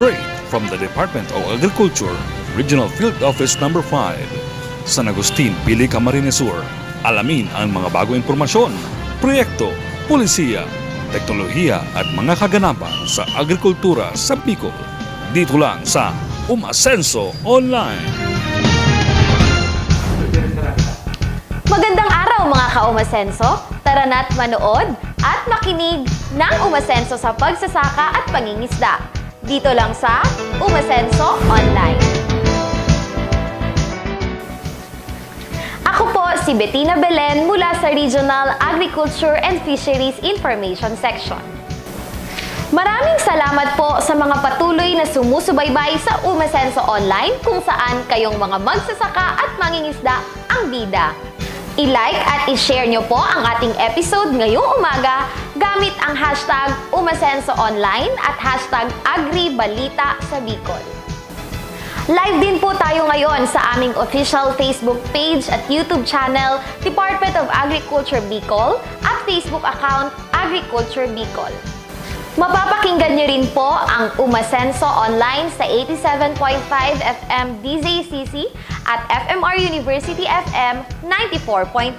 Straight from the Department of Agriculture, Regional Field Office No. 5, San Agustin, Pili, Camarines Sur. Alamin ang mga bagong impormasyon, proyekto, pulisiya, teknolohiya at mga kaganapan sa agrikultura sa Bicol. Dito lang sa Umasenso Online. Magandang araw mga ka-Umasenso! Tara na't manood at makinig ng Umasenso sa pagsasaka at pangingisda. Dito lang sa Umasenso Online. Ako po si Bettina Belen mula sa Regional Agriculture and Fisheries Information Section. Maraming salamat po sa mga patuloy na sumusubaybay sa Umasenso Online kung saan kayong mga magsasaka at mangingisda ang bida. I-like at i-share nyo po ang ating episode ngayong umaga gamit ang hashtag Umasenso Online at hashtag AgriBalita sa Bicol. Live din po tayo ngayon sa aming official Facebook page at YouTube channel Department of Agriculture Bicol at Facebook account Agriculture Bicol. Mapapakinggan niyo rin po ang Umasenso Online sa 87.5 FM DZCC at FMR University FM 94.3.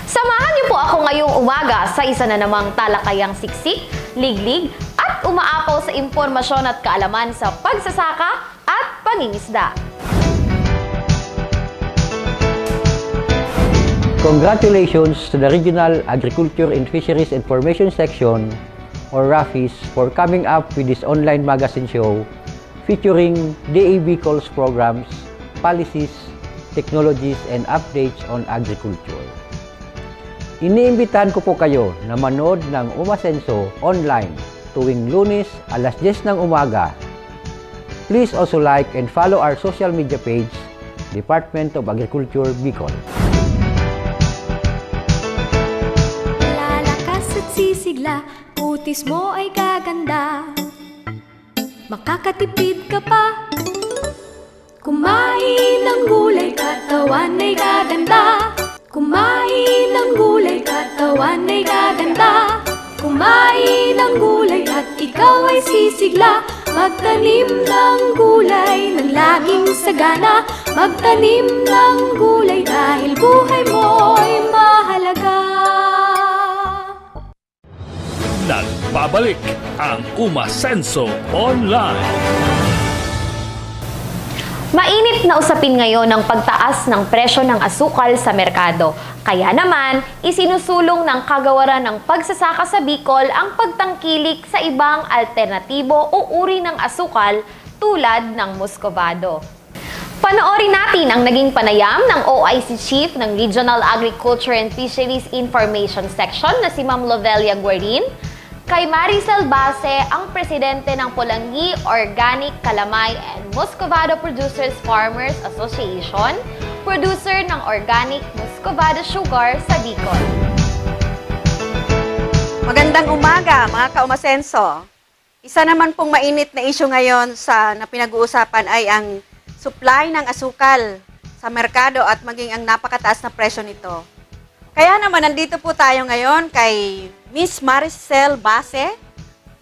Samahan niyo po ako ngayong umaga sa isa na namang talakayang siksik, liglig at umaapaw sa impormasyon at kaalaman sa pagsasaka at pangingisda. Congratulations to the Regional Agriculture and Fisheries Information Section or RAFIS for coming up with this online magazine show featuring DA Bicol's programs, policies, technologies, and updates on agriculture. Iniimbitahan ko po kayo na manood ng Umasenso Online tuwing Lunes alas 10 ng umaga. Please also like and follow our social media page, Department of Agriculture Bicol. Lalakas at sisigla, putis mo ay gaganda. Makakatipid ka pa. Kumain ng gulay, katawan ay gaganda. Kumain ng gulay, katawan ay gaganda. Kumain ng gulay at ikaw ay sisigla. Magtanim ng gulay ng laging sagana. Magtanim ng gulay dahil buhay mo'y mahalaga. Nagbabalik ang Umasenso Online. Mainit na usapin ngayon ang pagtaas ng presyo ng asukal sa merkado. Kaya naman, isinusulong ng kagawaran ng pagsasaka sa Bicol ang pagtangkilik sa ibang alternatibo o uri ng asukal tulad ng muscovado. Panoorin natin ang naging panayam ng OIC Chief ng Regional Agriculture and Fisheries Information Section na si Ma'am Lovelia Guerin, kay Maricel Base, ang presidente ng Pulangi Organic Calamay and Muscovado Producers Farmers Association, producer ng organic muscovado sugar sa Bicol. Magandang umaga mga ka-Umasenso. Isa naman pong mainit na issue ngayon na pinag-uusapan ay ang supply ng asukal sa merkado at maging ang napakataas na presyo nito. Kaya naman nandito po tayo ngayon kay Miss Maricel Base,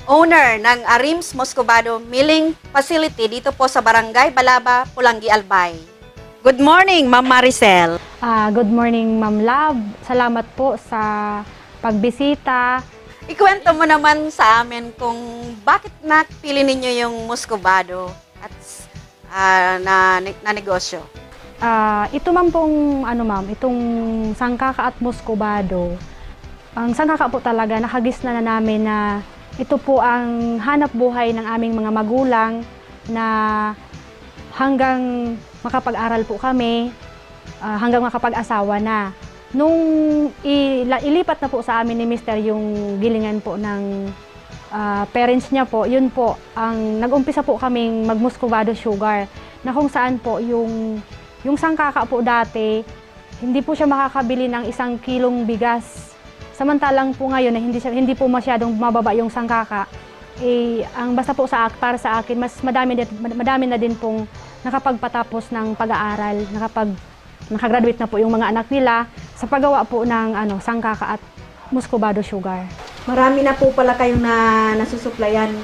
owner ng Arims Muscovado Milling Facility dito po sa Barangay Balaba, Pulangi, Albay. Good morning, Ma'am Maricel. Good morning, Ma'am Love. Salamat po sa pagbisita. Ikwento mo naman sa amin kung bakit napili ninyo yung Muscovado at na negosyo. Ito man pong, itong sangkaka at muscovado. Ang sangkaka po talaga, nakagisna na namin na ito po ang hanap buhay ng aming mga magulang na hanggang makapag-aral po kami, hanggang makapag-asawa na. Nung ilipat na po sa amin ni Mr. yung gilingan po ng parents niya po, yun po, ang nag-umpisa po kaming mag-muscovado sugar na kung saan po yung sangkaka po dati, hindi po siya makakabili ng 1 kilong bigas. Samantalang po ngayon na hindi po masyadong mababa yung sangkaka, ang basta po para sa akin, mas madami na din pong nakapagpatapos ng pag-aaral, nakagraduate na po yung mga anak nila sa paggawa po ng sangkaka at muscovado sugar. Marami na po pala kayong nasusuplayan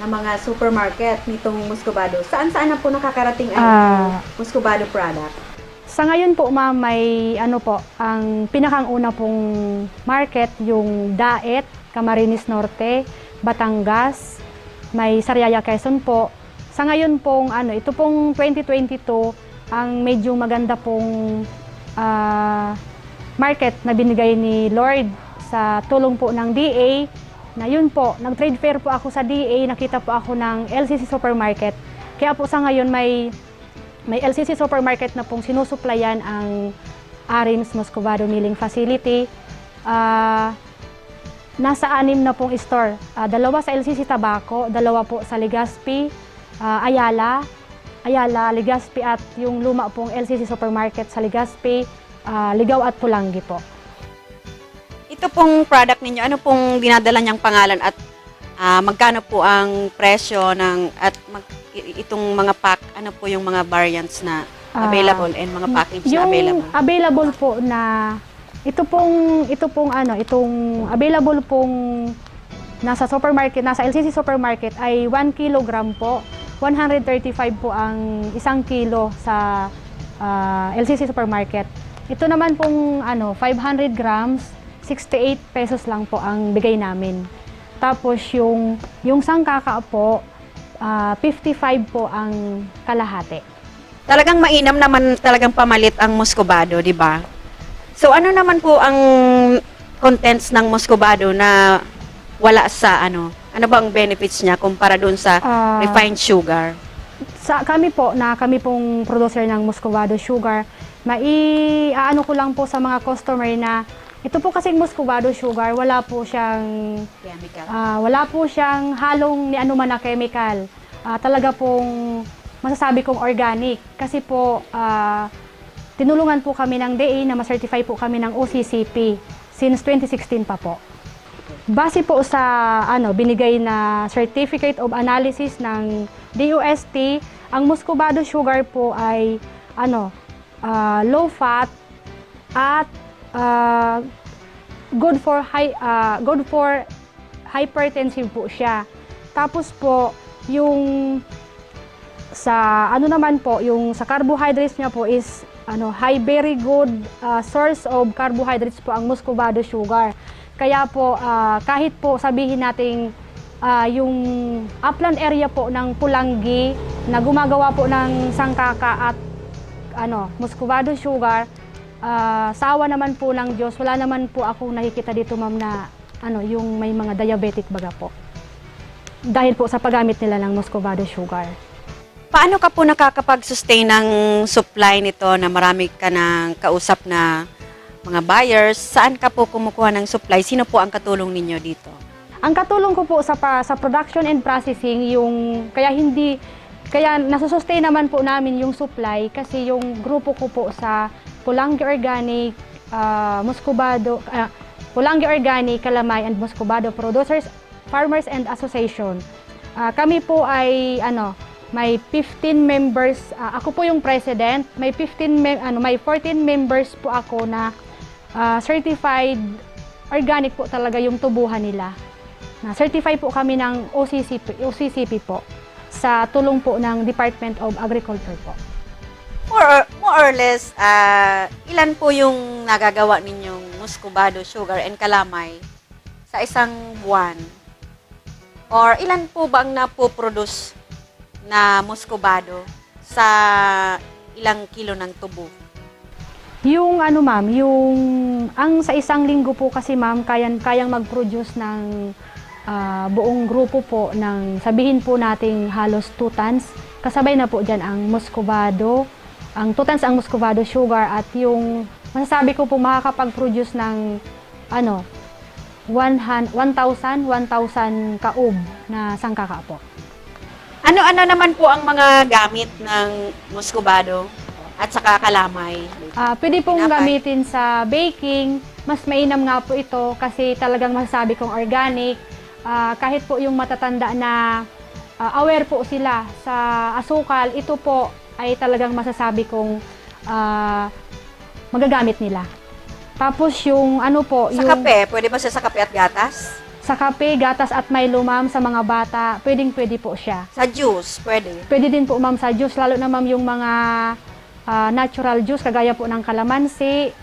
na mga supermarket nitong Muscovado. Saan-saan na po nakakarating ang Muscovado product? Sa ngayon po ma'am, may ano po, ang pinakang-una pong market yung Daet, Camarines Norte, Batangas, may Sariaya, Quezon po. Sa ngayon pong ito pong 2022, ang medyo maganda pong market na binigay ni Lord sa tulong po ng DA. Na yun po, nag-trade fair po ako sa DA, nakita po ako ng LCC Supermarket. Kaya po sa ngayon may LCC Supermarket na pong sinusuplayan ang Arins Muscovado Milling Facility. Nasa 6 na pong store. 2 sa LCC Tabaco, 2 po sa Legazpi, Ayala, Legazpi at yung luma pong LCC Supermarket sa Legazpi, Ligaw at Pulangi po. Ito pong product ninyo, ano pong dinadala niyang pangalan at magkano po ang presyo ng itong mga pack, ano po yung mga variants na available and mga package na available? Yung available po na itong available pong nasa supermarket, nasa LCC Supermarket ay 1 kilogram po. 135 po ang 1 kilo sa LCC Supermarket. Ito naman pong 500 grams, 68 pesos lang po ang bigay namin. Tapos yung sangkaka po, 55 po ang kalahati. Talagang mainam naman talagang pamalit ang Muscovado, di ba? So ano naman po ang contents ng Muscovado na wala sa ano ba ang benefits niya kumpara doon sa refined sugar? Kami pong producer ng Muscovado sugar, ko lang po sa mga customer na ito po kasing Muscovado sugar, wala po siyang Chemical. Wala po siyang halong ni anuman na chemical. Talaga pong masasabi kong organic kasi po tinulungan po kami ng DA na ma-certify po kami ng OCCP since 2016 pa po. Base po sa binigay na Certificate of Analysis ng DOST, ang Muscovado sugar po ay low fat at good for hypertensive po siya. Tapos po yung sa yung sa carbohydrates niya po is very good source of carbohydrates po ang Muscovado sugar. Kaya po kahit po sabihin nating yung upland area po ng Pulangi na gumagawa po ng sangkaka at Muscovado sugar, sawa naman po ng Diyos, wala naman po akong nakikita dito ma'am na yung may mga diabetic baga po. Dahil po sa paggamit nila ng Muscovado sugar. Paano ka po nakakapag-sustain ng supply nito na marami ka ng kausap na mga buyers? Saan ka po kumukuha ng supply? Sino po ang katulong ninyo dito? Ang katulong ko po sa production and processing, kaya nasusustain naman po namin yung supply kasi yung grupo ko po sa Pulangi Organic, Pulangi Organic, Kalamay and Muscovado Producers, Farmers and Association. Kami po ay may 15 members, ako po yung president, may 14 members po ako na certified organic po talaga yung tubuhan nila. Na-certify po kami ng OCCP po sa tulong po ng Department of Agriculture po. More or less, ilan po yung nagagawa ninyong Muscovado sugar and Kalamay sa isang buwan? Or ilan po ba ang napoproduce na Muscovado sa ilang kilo ng tubo? Yung ma'am, ang sa isang linggo po kasi ma'am, kayang mag-produce ng buong grupo po ng sabihin po nating halos 2 tons. Kasabay na po dyan ang Muscovado, ang 2 tons ang Muscovado sugar at yung masasabi ko po makakapag-produce ng 1,000 kaub na sangkaka po. Ano naman po ang mga gamit ng Muscovado at saka Kalamay? Pwede pong gamitin sa baking. Mas mainam nga po ito kasi talagang masasabi kong organic. Kahit po yung matatanda na aware po sila sa asukal, ito po ay talagang masasabi kong magagamit nila. Tapos yung Sa kape, pwede ba siya sa kape at gatas? Sa kape, gatas at Milo, ma'am, sa mga bata, pwede po siya. Sa juice, pwede. Pwede din po, ma'am, sa juice, lalo na, ma'am, yung mga natural juice, kagaya po ng kalamansi.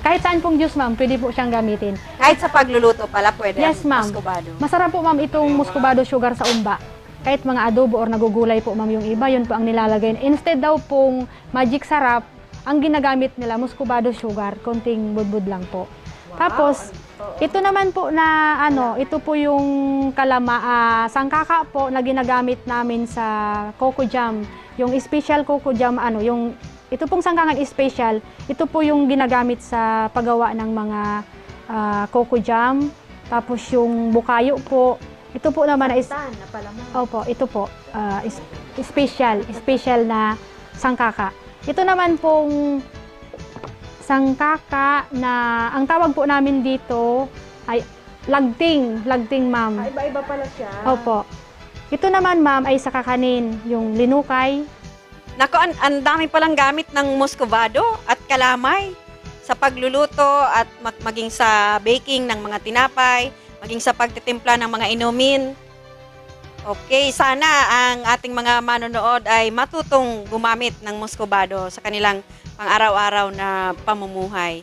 Kahit saan pong juice, ma'am, pwede po siyang gamitin. Kahit sa pagluluto pala, pwede Yes, ang ma'am. muscovado. Masarap po, ma'am, itong muscovado sugar sa umba. Kahit mga adobo or nagugulay po, ma'am, yung iba, yun po ang nilalagay. Instead daw pong magic sarap, ang ginagamit nila, muscovado sugar, konting budbud lang po. Tapos, ito naman po na, ito po yung sangkaka po na ginagamit namin sa coco jam. Yung special coco jam, ito pong sangkangan special, ito po yung ginagamit sa paggawa ng mga coco jam. Tapos yung bukayo po, ito po naman is opo, ito po special na sangkaka. Ito naman pong sangkaka na ang tawag po namin dito ay lagting, ma'am. Iba-iba pala siya. Opo. Ito naman, ma'am, ay sa kakanin, yung linukay. Nako, ang dami palang gamit ng muscovado at kalamay sa pagluluto at maging sa baking ng mga tinapay, maging sa pagtitimpla ng mga inumin. Okay, sana ang ating mga manonood ay matutong gumamit ng muscovado sa kanilang pang-araw-araw na pamumuhay.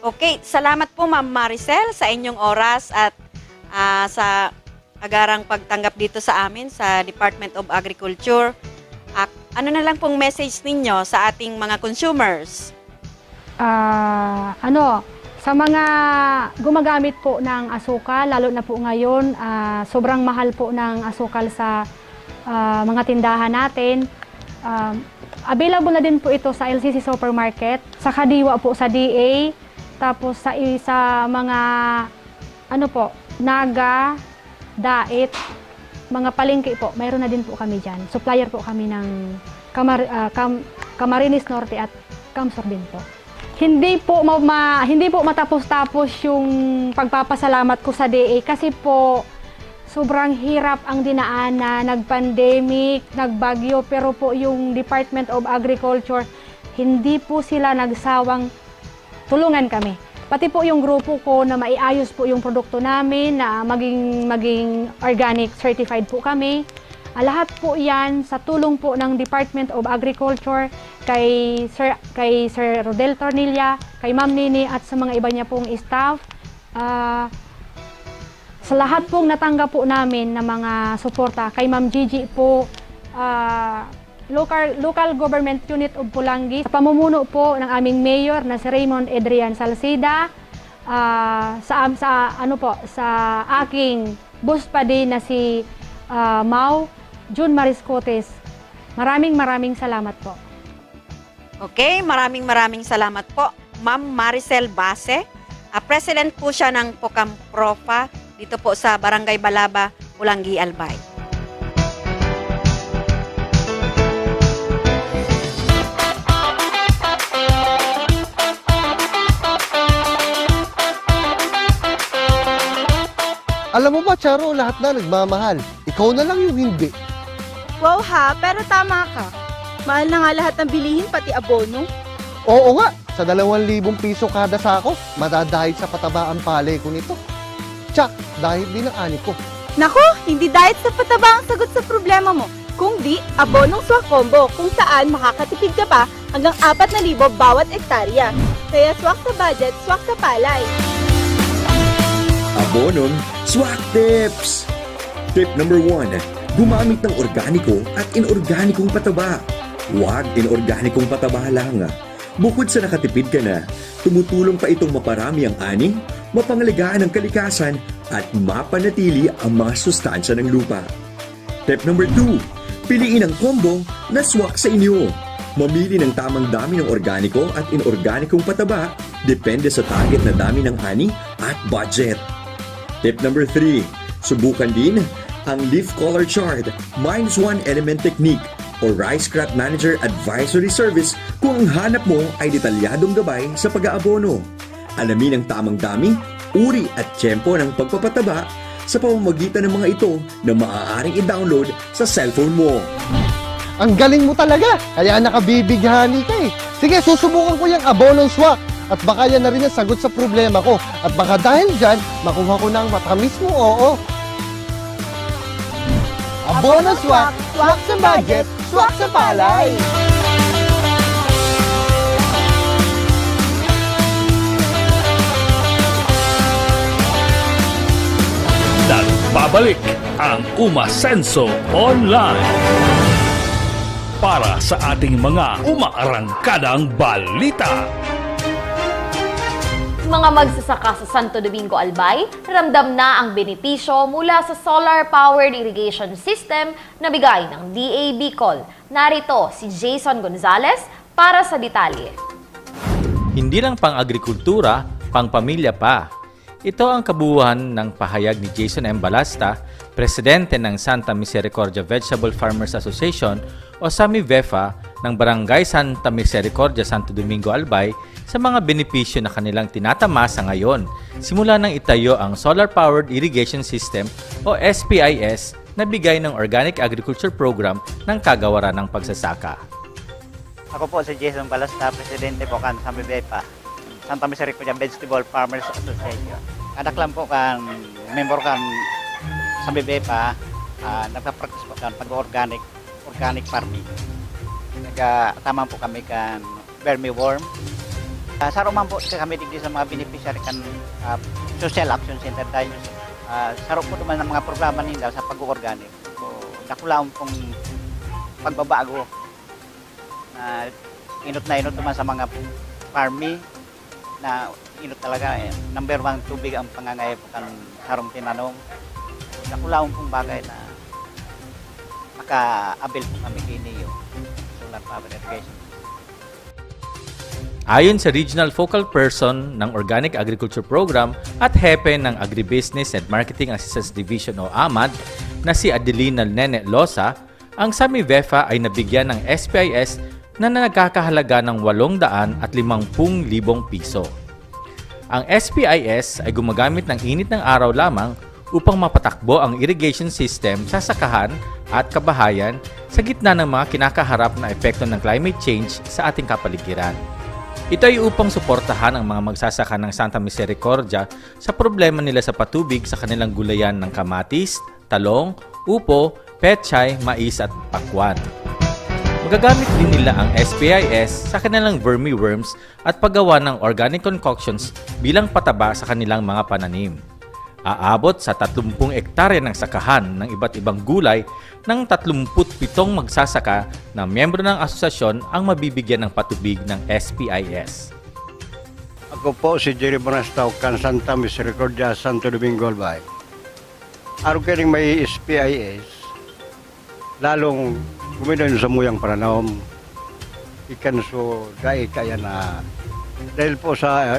Okay, salamat po, Ma'am Maricel, sa inyong oras at sa agarang pagtanggap dito sa amin sa Department of Agriculture. Ano na lang pong message ninyo sa ating mga consumers? Sa mga gumagamit po ng asukal, lalo na po ngayon, sobrang mahal po ng asukal sa mga tindahan natin. Available na din po ito sa LCC Supermarket, sa Kadiwa po sa DA, tapos sa mga Naga, Dait, mga palengke po, mayroon na din po kami dyan. Supplier po kami ng Camarines Norte at Camsorbin po. Hindi po matapos-tapos yung pagpapasalamat ko sa DA kasi po sobrang hirap ang dinaanan, nag-pandemic, nagbagyo, pero po yung Department of Agriculture, hindi po sila nagsawang tulungan kami. Pati po yung grupo ko na maiayos po yung produkto namin, na maging organic certified po kami. Lahat po yan sa tulong po ng Department of Agriculture, kay Sir Rodel Tornilla, kay Ma'am Nini at sa mga iba niya pong staff. Sa lahat pong natanggap po namin na mga suporta, kay Ma'am Gigi po, local government unit of Pulangi, sa pamumuno po ng aming mayor na si Raymond Adrian Salcida, sa aking boss pa din na si Mau June Mariscotes. Maraming salamat po. Okay, maraming salamat po, Ma'am Maricel Base. President po siya ng Pocamprofa dito po sa Barangay Balaba, Pulangi, Albay. Alam mo ba, Charo, lahat na nagmamahal. Ikaw na lang yung hindi. Wow ha, pero tama ka. Mahal na nga lahat ng bilihin, pati abono. Oo nga, sa 2,000 piso kada sako, madadahil sa pataba ang palay ko nito. Tsak, dahil din ang ani ko. Naku, hindi dahil sa pataba ang sagot sa problema mo. Kung di, abonong swak combo, kung saan makakatipid ka pa hanggang 4,000 bawat ektarya. Kaya swak sa budget, swak sa palay. Abonong Swak Tips! Tip number 1, gumamit ng organiko at inorganikong pataba. Huwag inorganikong pataba lang. Bukod sa nakatipid ka na, tumutulong pa itong maparami ang ani, mapangalagaan ang kalikasan at mapanatili ang mga sustansya ng lupa. Tip number 2, piliin ang combo na swak sa inyo. Mamili ng tamang dami ng organiko at inorganikong pataba depende sa target na dami ng ani at budget. Tip number 3, subukan din ang Leaf Color Chart -1 element technique o Rice Crop Manager Advisory Service kung ang hanap mo ay detalyadong gabay sa pag-aabono. Alamin ang tamang dami, uri at tiyempo ng pagpapataba sa pamamagitan ng mga ito na maaaring i-download sa cellphone mo. Ang galing mo talaga, kaya nakabibighani ka eh. Sige, susubukan ko yung abonong swak. At baka yan na rin ang sagot sa problema ko. At baka dahil dyan, makuha ko ng matamis mo oo. Abono swak, swak sa budget, swak sa palay. Nagbabalik ang Umasenso Online para sa ating mga umaarangkadang balita. Mga magsasaka sa Santo Domingo, Albay, ramdam na ang benepisyo mula sa solar-powered irrigation system na bigay ng DA Bicol. Narito si Jason Gonzalez para sa detalye. Hindi lang pang-agrikultura, pang-pamilya pa. Ito ang kabuuan ng pahayag ni Jason M. Balasta, presidente ng Santa Misericordia Vegetable Farmers Association o SAMI-VEFA ng Barangay Santa Misericordia, Santo Domingo, Albay sa mga benepisyo na kanilang tinatamasa ngayon simula nang itayo ang Solar-Powered Irrigation System o SPIS na bigay ng Organic Agriculture Program ng Kagawaran ng Pagsasaka. Ako po si Jason Balasta, presidente po kan SAMI-VEFA, Santa Misericordia Vegetable Farmers Association. Anak lang po kan member kan SAMI-VEFA, nagpa-practice po kan pag-organic farming. Nagtama po kami kan vermiworm. Saro man po kami digdi sa mga beneficiary kan Social Action Center dahil saro po naman ng mga programa nila sa pag-organic. So, nakulaon pong pagbabago na inot naman sa mga farming na inot talaga. Number 1, tubig ang pangangailangan kan sarong tinanong. Nakulaon pong bagay na maka-avail po kami kini yung solar power irrigation. Ayon sa Regional Focal Person ng Organic Agriculture Program at Hepe ng Agribusiness and Marketing Assistance Division o AMAD na si Adelina Nene Losa, ang SAMI-VEFA ay nabigyan ng SPIS na nagkakahalaga ng 850,000 piso. Ang SPIS ay gumagamit ng init ng araw lamang upang mapatakbo ang irrigation system sa sakahan at kabahayan sa gitna ng mga kinakaharap na epekto ng climate change sa ating kapaligiran. Ito ay upang suportahan ang mga magsasaka ng Santa Misericordia sa problema nila sa patubig sa kanilang gulayan ng kamatis, talong, upo, pechay, mais at pakwan. Magagamit din nila ang SPIS sa kanilang vermiworms at paggawa ng organic concoctions bilang pataba sa kanilang mga pananim. Aabot sa 30 ektarya ng sakahan ng iba't ibang gulay ng 37 magsasaka na miyembro ng asosasyon ang mabibigyan ng patubig ng SPIS. Ako po si Jerry Bonastaw, kan Santa Misericordia, Santo Domingo, Albay. Araw kaning may SPIS, lalong guminan sa muyang pananom, ikan so dahil kaya na dahil po sa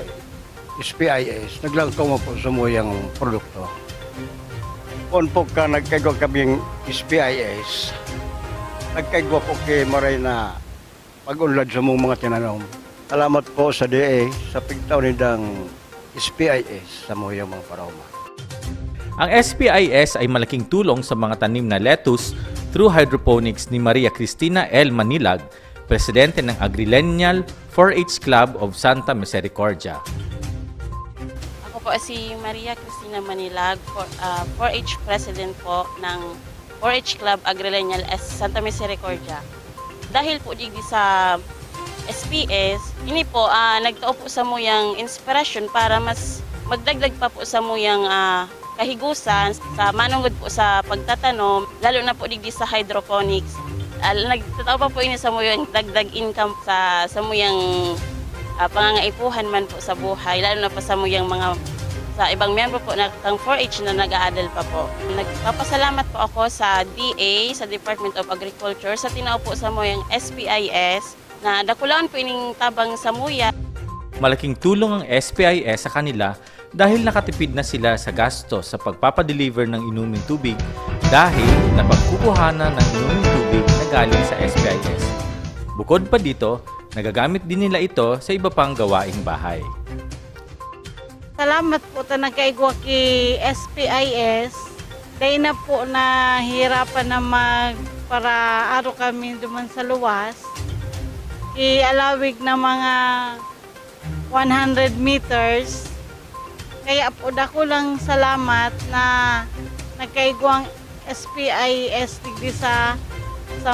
SPIS, naglangkaw mo po sa muyang produkto. Kung po ka nagkaigwa kaming SPIS, nagkaigwa po kay maray na pag-unlad sa mga tinanom. Salamat po sa DA sa pigtaw nidang SPIS sa muyang mga paroma. Ang SPIS ay malaking tulong sa mga tanim na lettuce through hydroponics ni Maria Cristina L. Manilag, presidente ng Agrilenial 4-H Club of Santa Misericordia. Ako po si Maria Cristina Manilag, 4-H president po ng 4-H Club Agrilenial S. Santa Misericordia. Dahil po digdi sa SPS, ini po nagtao po sa muyang inspirasyon para mas magdagdag pa po sa muyang kahigusan sa manunggod po sa pagtatanom, lalo na po digdi sa hydroponics. Nagtataw pa po ini sa muyang dagdag income sa muyang pangangaipuhan man po sa buhay, lalo na pa sa muyang mga sa ibang miyembro po na kang 4-H na nag-aadal pa po. Nagpapasalamat po ako sa DA, sa Department of Agriculture, sa tinao po sa muyang SPIS na dakulaan po ining tabang sa muya. Malaking tulong ang SPIS sa kanila dahil nakatipid na sila sa gasto sa pagpapadeliver ng inuming tubig dahil napagkukuhanan ng inuming tubig na galing sa SPIS. Bukod pa dito, nagagamit din nila ito sa iba pang gawaing bahay. Salamat po ta nagkaigwa ki SPIS. Dahil na po na hirapan na para araw kami duman sa luwas. Ialawig na mga 100 meters. Kaya po dako lang salamat na nagkaigwang SPIS digdi sa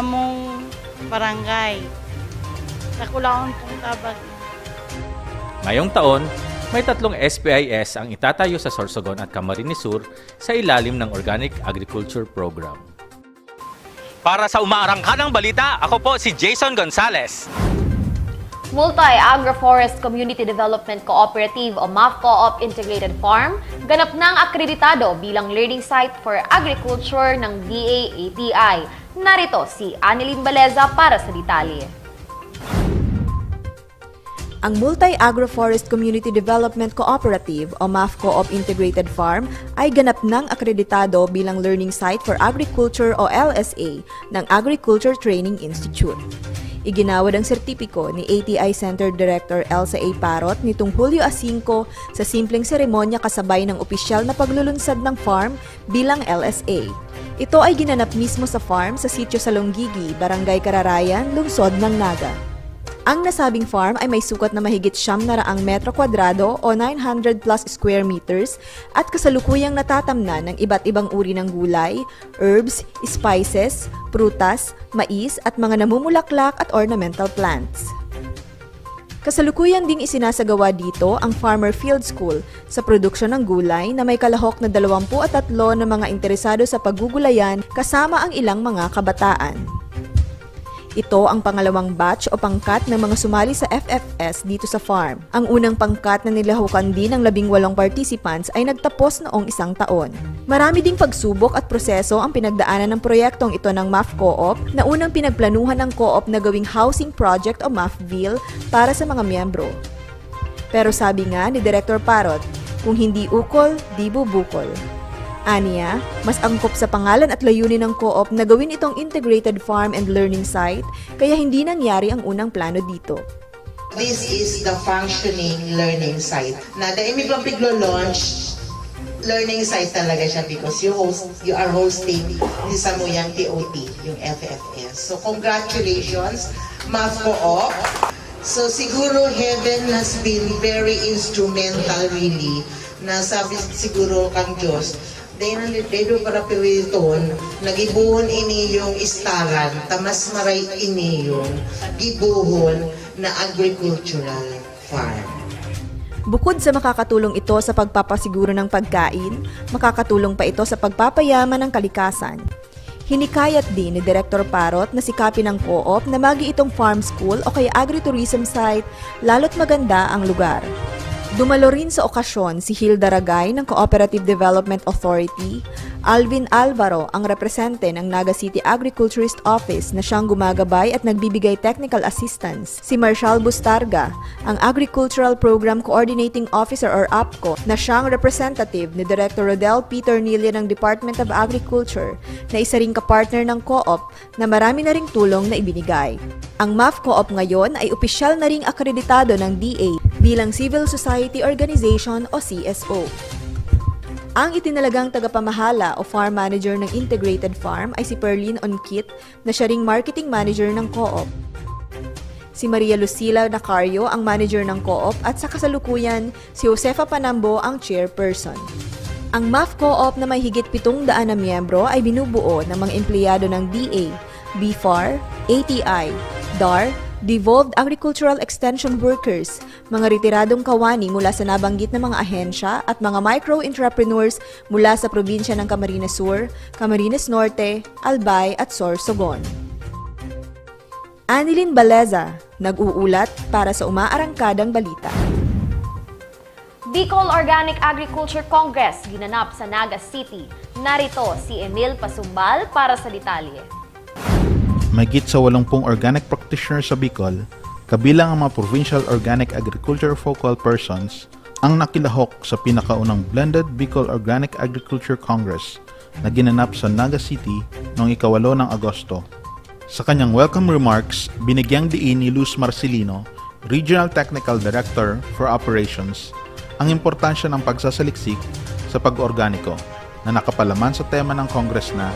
mong barangay. Dako lang pong tabag. Ngayong taon, may 3 SPIS ang itatayo sa Sorsogon at Camarines Sur sa ilalim ng Organic Agriculture Program. Para sa umaarangkanang balita, ako po si Jason Gonzales. Multi-Agroforest Community Development Cooperative o MAFCOOP Integrated Farm ganap ng akreditado bilang learning site for agriculture ng DA-ATI. Narito si Annelyn Baleza para sa detalye. Ang Multi-Agroforest Community Development Cooperative o MAFCOOP Integrated Farm ay ganap ng akreditado bilang learning site for agriculture o LSA ng Agriculture Training Institute. Iginawad ang sertipiko ni ATI Center Director Elsa A. Parot nitong Hulyo 5 sa simpleng seremonya kasabay ng opisyal na paglulunsad ng farm bilang LSA. Ito ay ginanap mismo sa farm sa sitio sa Longgigi, Barangay Kararayan, Lungsod ng Naga. Ang nasabing farm ay may sukat na mahigit 900 metro kwadrado o 900 plus square meters at kasalukuyang natatamnan ng iba't ibang uri ng gulay, herbs, spices, prutas, mais at mga namumulaklak at ornamental plants. Kasalukuyan ding isinasagawa dito ang Farmer Field School sa produksyon ng gulay na may kalahok na 23 na mga interesado sa paggugulayan kasama ang ilang mga kabataan. Ito ang pangalawang batch o pangkat ng mga sumali sa FFS dito sa farm. Ang unang pangkat na nilahukan din ng 18 participants ay nagtapos noong 1 taon. Marami ding pagsubok at proseso ang pinagdaanan ng proyektong ito ng MAFCOOP na unang pinagplanuhan ng co-op na gawing housing project o MAFVille para sa mga miyembro. Pero sabi nga ni Director Parot, kung hindi ukol, di bubukol. Aniya, mas angkop sa pangalan at layunin ng co-op na gawin itong integrated farm and learning site, kaya hindi nangyari ang unang plano dito. This is the functioning learning site. Na daimi pang piglo-launch, learning site talaga siya because you are hosting sa Samuyang TOT, yung FFS. So congratulations, MAFCOOP. So siguro heaven has been very instrumental really, na sabi siguro kang Diyos, Dedo para piwiton, nagibuhon ini yung istaran, tamas maray ini yung gibuhon na agricultural farm. Bukod sa makakatulong ito sa pagpapasiguro ng pagkain, makakatulong pa ito sa pagpapayaman ng kalikasan. Hinikayat din ni Director Parot na sikapin ng co-op na magi itong farm school o kaya agritourism site, lalo't maganda ang lugar. Dumalo rin sa okasyon si Hilda Ragay ng Cooperative Development Authority, Alvin Alvaro ang represente ng Naga City Agriculturist Office na siyang gumagabay at nagbibigay technical assistance, si Marshall Bustarga, ang Agricultural Program Coordinating Officer or APCO na siyang representative ni Director Rodel Peter Nilia ng Department of Agriculture na isa ring kapartner ng co-op na marami na ring tulong na ibinigay. Ang MAFCOOP ngayon ay opisyal na ring akreditado ng DA bilang Civil Society Organization o CSO. Ang itinalagang tagapamahala o farm manager ng integrated farm ay si Perlin Onkit na siya ring marketing manager ng co-op. Si Maria Lucila Nacario ang manager ng co-op at sa kasalukuyan si Josefa Panambo ang chairperson. Ang MAFCOOP na may higit 700 na miyembro ay binubuo ng mga empleyado ng DA, BFAR, ATI, DAR, Devolved Agricultural Extension Workers, mga retiradong kawani mula sa nabanggit na mga ahensya at mga micro-entrepreneurs mula sa probinsya ng Camarines Sur, Camarines Norte, Albay at Sorsogon. Annelyn Baleza, nag-uulat para sa umaarangkadang balita. Bicol Organic Agriculture Congress ginanap sa Naga City. Narito si Emil Pasumbal para sa detalye. Mahigit sa 80 organic practitioners sa Bicol, kabilang ang mga provincial organic agriculture focal persons, ang nakilahok sa pinakaunang Blended Bicol Organic Agriculture Congress na ginanap sa Naga City noong 8 ng Agosto. Sa kanyang welcome remarks, binigyang diin ni Luz Marcelino, Regional Technical Director for Operations, ang importansya ng pagsasaliksik sa pag-organiko na nakapalaman sa tema ng Congress na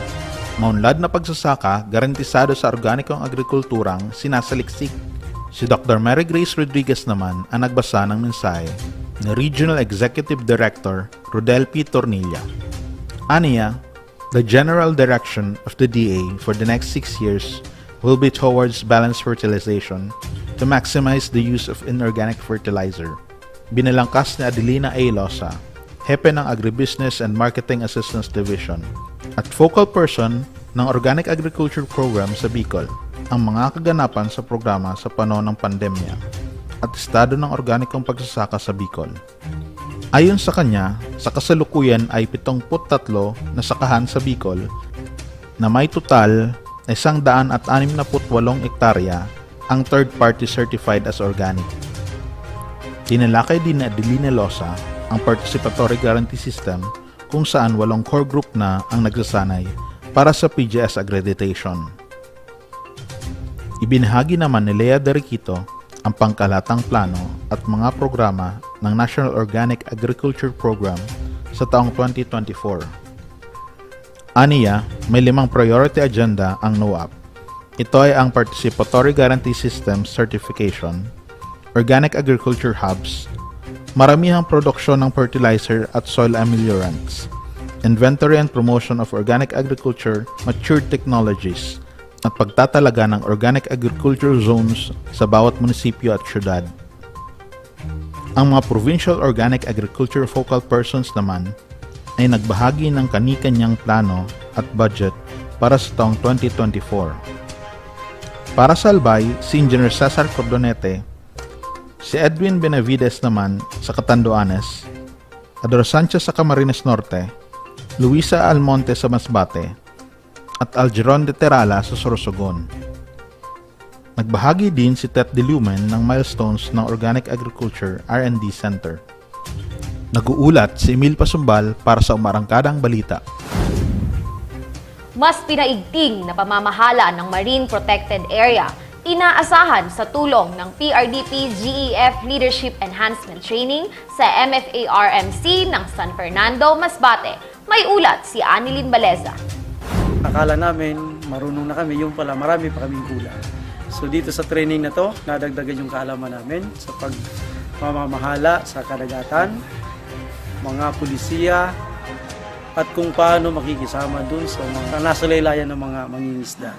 maunlad na pagsasaka garantisado sa organikong agrikulturang sinasaliksik. Si Dr. Mary Grace Rodriguez naman ang nagbasa ng mensahe ni Regional Executive Director Rodel P. Tornilla. Aniya, the general direction of the DA for the next 6 years will be towards balanced fertilization to maximize the use of inorganic fertilizer. Binalangkas ni Adelina A. Losa, Hepe ng Agribusiness and Marketing Assistance Division at focal person ng Organic Agriculture Program sa Bicol, ang mga kaganapan sa programa sa panahon ng pandemya at estado ng organikong pagsasaka sa Bicol. Ayon sa kanya, sa kasalukuyan ay 73 na sakahan sa Bicol na may total na 168 hektarya ang third-party certified as organic. Tinalakay din ni Adelina Losa ang Participatory Guarantee System kung saan 8 core group na ang nagsasanay para sa PGS accreditation. Ibinahagi naman ni Lea Deriquito ang pangkalatang plano at mga programa ng National Organic Agriculture Program sa taong 2024. Aniya, may 5 priority agenda ang NOAP. Ito ay ang Participatory Guarantee System Certification, Organic Agriculture Hubs, maramihang produksyon ng fertilizer at soil ameliorants, inventory and promotion of organic agriculture matured technologies, at pagtatalaga ng organic agriculture zones sa bawat munisipyo at syudad. Ang mga provincial organic agriculture focal persons naman ay nagbahagi ng kani-kanyang plano at budget para sa taong 2024. Para sa Albay, si Engineer Cesar Cordonete, si Edwin Benavides naman sa Catanduanes, Ador Sanchez sa Camarines Norte, Luisa Almonte sa Masbate, at Algeron de Terala sa Sorsogon. Nagbahagi din si Tet de Lumen ng milestones ng Organic Agriculture R&D Center. Nag-uulat si Emil Pasumbal para sa Umarangkadang Balita. Mas pinaigting na pamamahala ng Marine Protected Area inaasahan sa tulong ng PRDP GEF Leadership Enhancement Training sa MFA-RMC ng San Fernando, Masbate. May ulat si Anilin Baleza. Akala namin marunong na kami, yung pala marami pa kaming kulang. So dito sa training na to, nadagdagan yung kaalaman namin sa pagmamahala sa karagatan, mga pulisiya, at kung paano makikisama dun sa mga nasa laylayan ng mga mangingisda.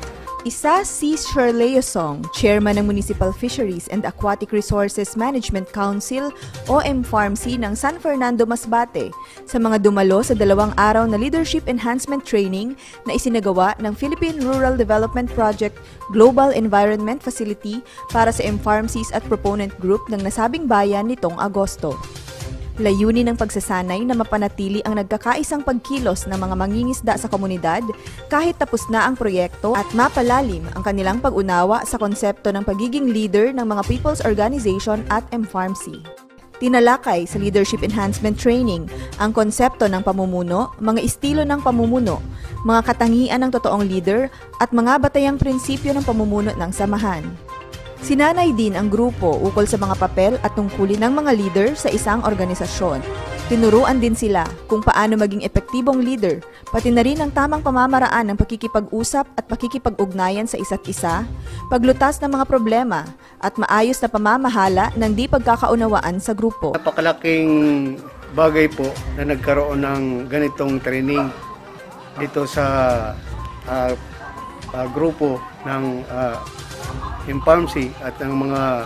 Isa si Shirley Yosong, Chairman ng Municipal Fisheries and Aquatic Resources Management Council o MFARMC ng San Fernando, Masbate sa mga dumalo sa 2 araw na Leadership Enhancement Training na isinagawa ng Philippine Rural Development Project Global Environment Facility para sa MFARMCs at proponent group ng nasabing bayan nitong Agosto. Layunin ng pagsasanay na mapanatili ang nagkakaisang pagkilos ng mga mangingisda sa komunidad kahit tapos na ang proyekto at mapalalim ang kanilang pag-unawa sa konsepto ng pagiging leader ng mga people's organization at MFARMC. Tinalakay sa Leadership Enhancement Training ang konsepto ng pamumuno, mga estilo ng pamumuno, mga katangian ng totoong leader at mga batayang prinsipyo ng pamumuno ng samahan. Sinanay din ang grupo ukol sa mga papel at tungkulin ng mga leader sa isang organisasyon. Tinuruan din sila kung paano maging epektibong leader, pati na rin ang tamang pamamaraan ng pakikipag-usap at pakikipag-ugnayan sa isa't isa, paglutas ng mga problema, at maayos na pamamahala ng di pagkakaunawaan sa grupo. Napakalaking bagay po na nagkaroon ng ganitong training dito sa grupo ng MFARMC at ng mga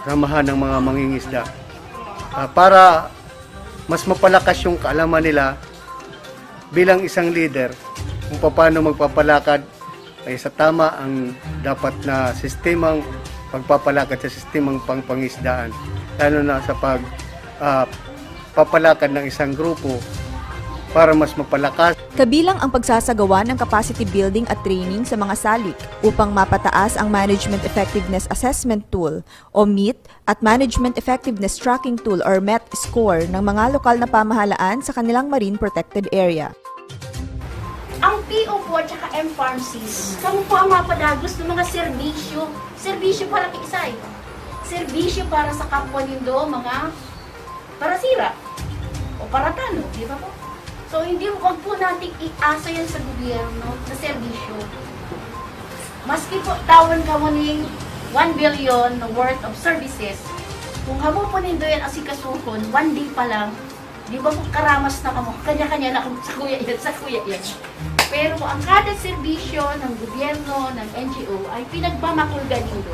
samahan ng mga mangingisda para mas mapalakas yung kaalaman nila bilang isang leader kung paano magpapalakad ay sa tama ang dapat na sistemang pagpapalakad sa sistemang pangpangisdaan, lalo na sa pagpapalakad ng isang grupo para mas mapalakas. Kabilang ang pagsasagawa ng capacity building at training sa mga salik upang mapataas ang Management Effectiveness Assessment Tool o MET at Management Effectiveness Tracking Tool or MET score ng mga lokal na pamahalaan sa kanilang marine protected area. Ang PO po at saka MFARMCs, kamo po ang mapadagos ng mga serbisyo. Serbisyo para kiisay. Serbisyo para sa kapwa nindo, mga parasira o paratano, di ba po? So, hindi wag po natin iasa yan sa gobyerno na serbisyo. Maski po, tawan ka mo ning 1 billion worth of services. Kung hamo po nindo yan asikasuhon, 1 day pa lang, di ba kung karamas na kamo, kanya-kanya na kamo sa kuya yan. Pero ang kada serbisyo ng gobyerno, ng NGO, ay pinagmamakulga nindo.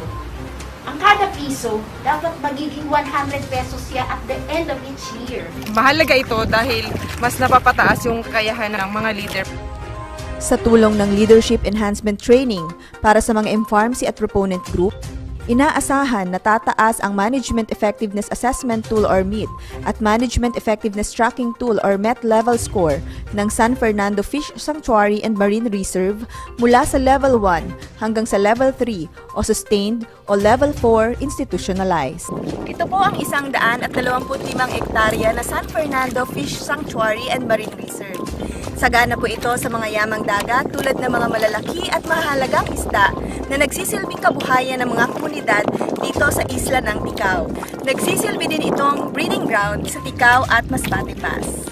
Ang kada piso, dapat magiging 100 pesos siya at the end of each year. Mahalaga ito dahil mas napapataas yung kakayahan ng mga leader. Sa tulong ng Leadership Enhancement Training para sa mga MPharmC at Proponent Group, inaasahan na tataas ang Management Effectiveness Assessment Tool or MET at Management Effectiveness Tracking Tool or MET level score ng San Fernando Fish Sanctuary and Marine Reserve mula sa Level 1 hanggang sa Level 3 o Sustained o Level 4 Institutionalized. Ito po ang 125 hektarya na San Fernando Fish Sanctuary and Marine Reserve. Sagana po ito sa mga yamang dagat tulad ng mga malalaki at mahalagang isda na nagsisilbing kabuhayan ng mga komunidad dito sa isla ng Ticao. Nagsisilbi din itong breeding ground sa Ticao at Masbate Pass.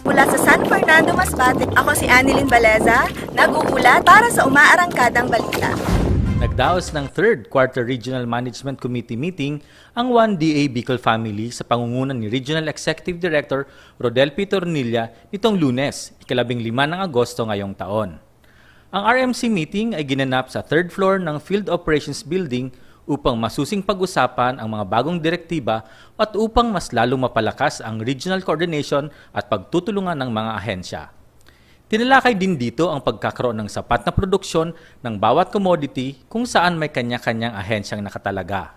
Mula sa San Fernando, Masbate, ako si Annilyn Baleza, nag-uulat para sa Umaarangkadang Balita. Nagdaos ng 3rd Quarter Regional Management Committee meeting ang 1DA Bicol family sa pangungunan ni Regional Executive Director Rodel P. Tornilla nitong Lunes, 15 ng Agosto ngayong taon. Ang RMC meeting ay ginanap sa 3rd floor ng Field Operations Building upang masusing pag-usapan ang mga bagong direktiba at upang mas lalong mapalakas ang regional coordination at pagtutulungan ng mga ahensya. Tinalakay din dito ang pagkakaroon ng sapat na produksyon ng bawat commodity kung saan may kanya-kanyang ahensyang nakatalaga.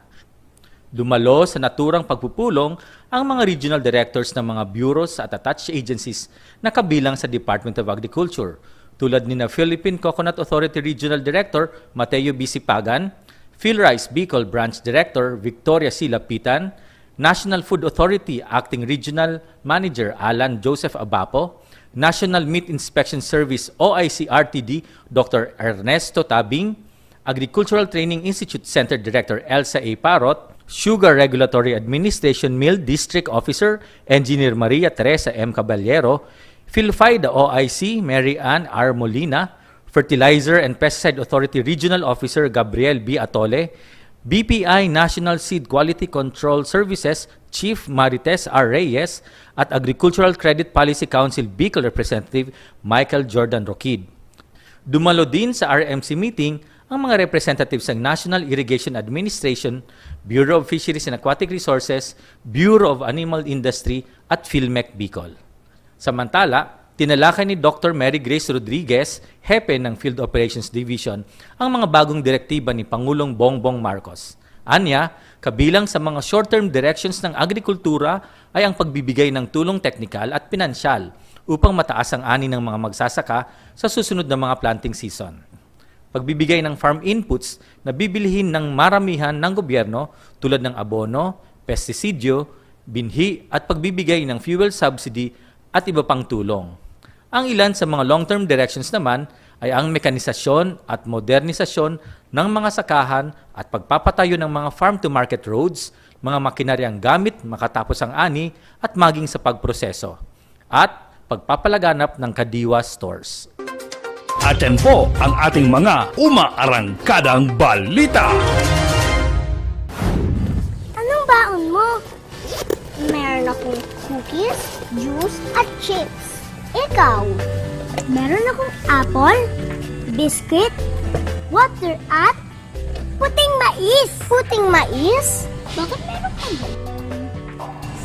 Dumalo sa naturang pagpupulong ang mga regional directors ng mga bureaus at attached agencies na kabilang sa Department of Agriculture, tulad ni na Philippine Coconut Authority Regional Director Mateo B. Sipagan, PhilRice Bicol Branch Director Victoria C. Lapitan, National Food Authority Acting Regional Manager Alan Joseph Abapo, National Meat Inspection Service OIC-RTD Dr. Ernesto Tabing, Agricultural Training Institute Center Director Elsa A. Parot, Sugar Regulatory Administration Mill District Officer Engineer Maria Teresa M. Caballero, PhilFIDA OIC Mary Ann R. Molina, Fertilizer and Pesticide Authority Regional Officer Gabriel B. Atole, BPI National Seed Quality Control Services Chief Marites R. Reyes at Agricultural Credit Policy Council Bicol Representative Michael Jordan Roquid. Dumalo din sa RMC meeting ang mga representatives ng National Irrigation Administration, Bureau of Fisheries and Aquatic Resources, Bureau of Animal Industry at PhilMec Bicol. Samantala, tinalakay ni Dr. Mary Grace Rodriguez, hepe ng Field Operations Division, ang mga bagong direktiba ni Pangulong Bongbong Marcos. Anya, kabilang sa mga short-term directions ng agrikultura ay ang pagbibigay ng tulong teknikal at pinansyal upang mataas ang ani ng mga magsasaka sa susunod na mga planting season. Pagbibigay ng farm inputs na bibilihin ng maramihan ng gobyerno tulad ng abono, pestisidyo, binhi at pagbibigay ng fuel subsidy at iba pang tulong. Ang ilan sa mga long-term directions naman ay ang mekanisasyon at modernisasyon ng mga sakahan at pagpapatayo ng mga farm-to-market roads, mga makinaryang gamit makatapos ang ani at maging sa pagproseso, at pagpapalaganap ng kadiwa stores. At yan po ang ating mga umaarangkadang balita. Anong baon mo? Meron akong cookies, juice, at chips. Ikaw? Meron akong apple, biscuit, water, at puting mais. Puting mais? Bakit meron ka ba?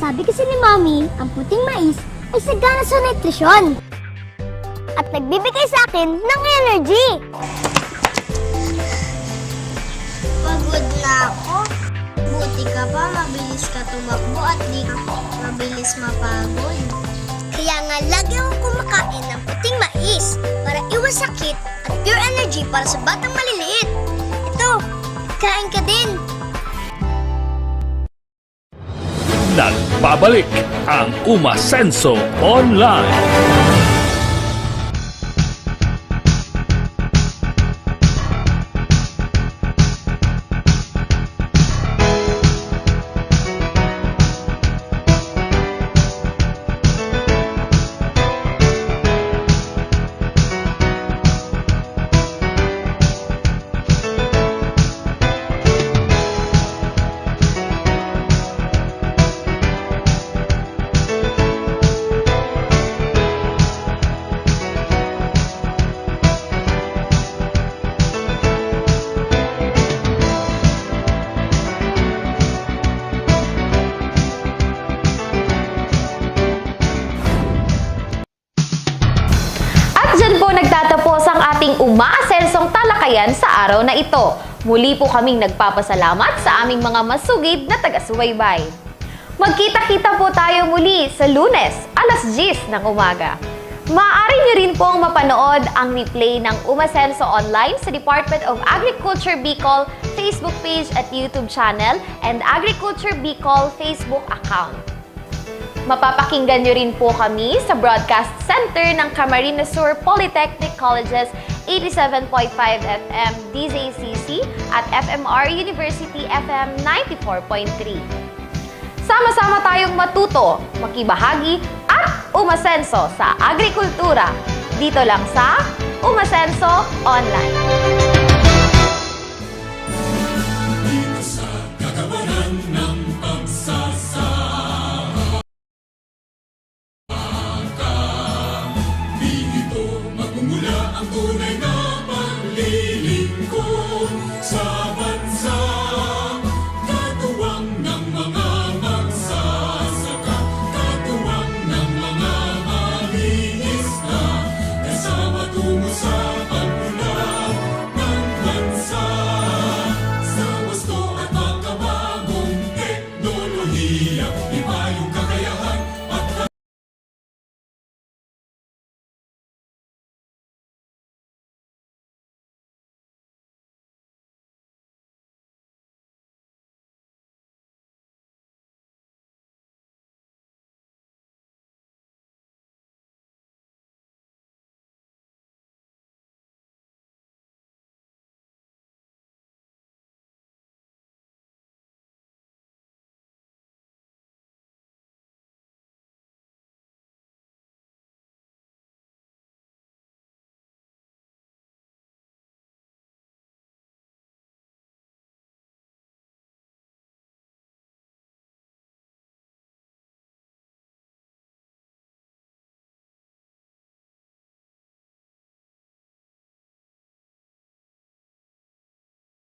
Sabi kasi ni Mommy, ang puting mais ay sagana sa nutrisyon. At nagbibigay sa akin ng energy. Pagod na ako. Buti ka pa, mabilis ka tumakbo at di ka mabilis mapagod. Kaya nga lagi akong kumakain ng puting mais para iwas sakit at pure energy para sa batang maliliit. Ito, kain ka din. Nagbabalik ang Umasenso Online. aming umaasensong talakayan sa araw na ito. Muli po kaming nagpapasalamat sa aming mga masugid na taga-subaybay. Magkita-kita po tayo muli sa Lunes, alas 10 ng umaga. Maaari niyo rin pong mapanood ang replay ng Umasenso online sa Department of Agriculture Bicol Facebook page at YouTube channel and Agriculture Bicol Facebook account. Mapapakinggan niyo rin po kami sa Broadcast Center ng Camarines Sur Polytechnic College's 87.5 FM DZCC at FMR University FM 94.3. Sama-sama tayong matuto, makibahagi at umasenso sa agrikultura. Dito lang sa Umasenso Online.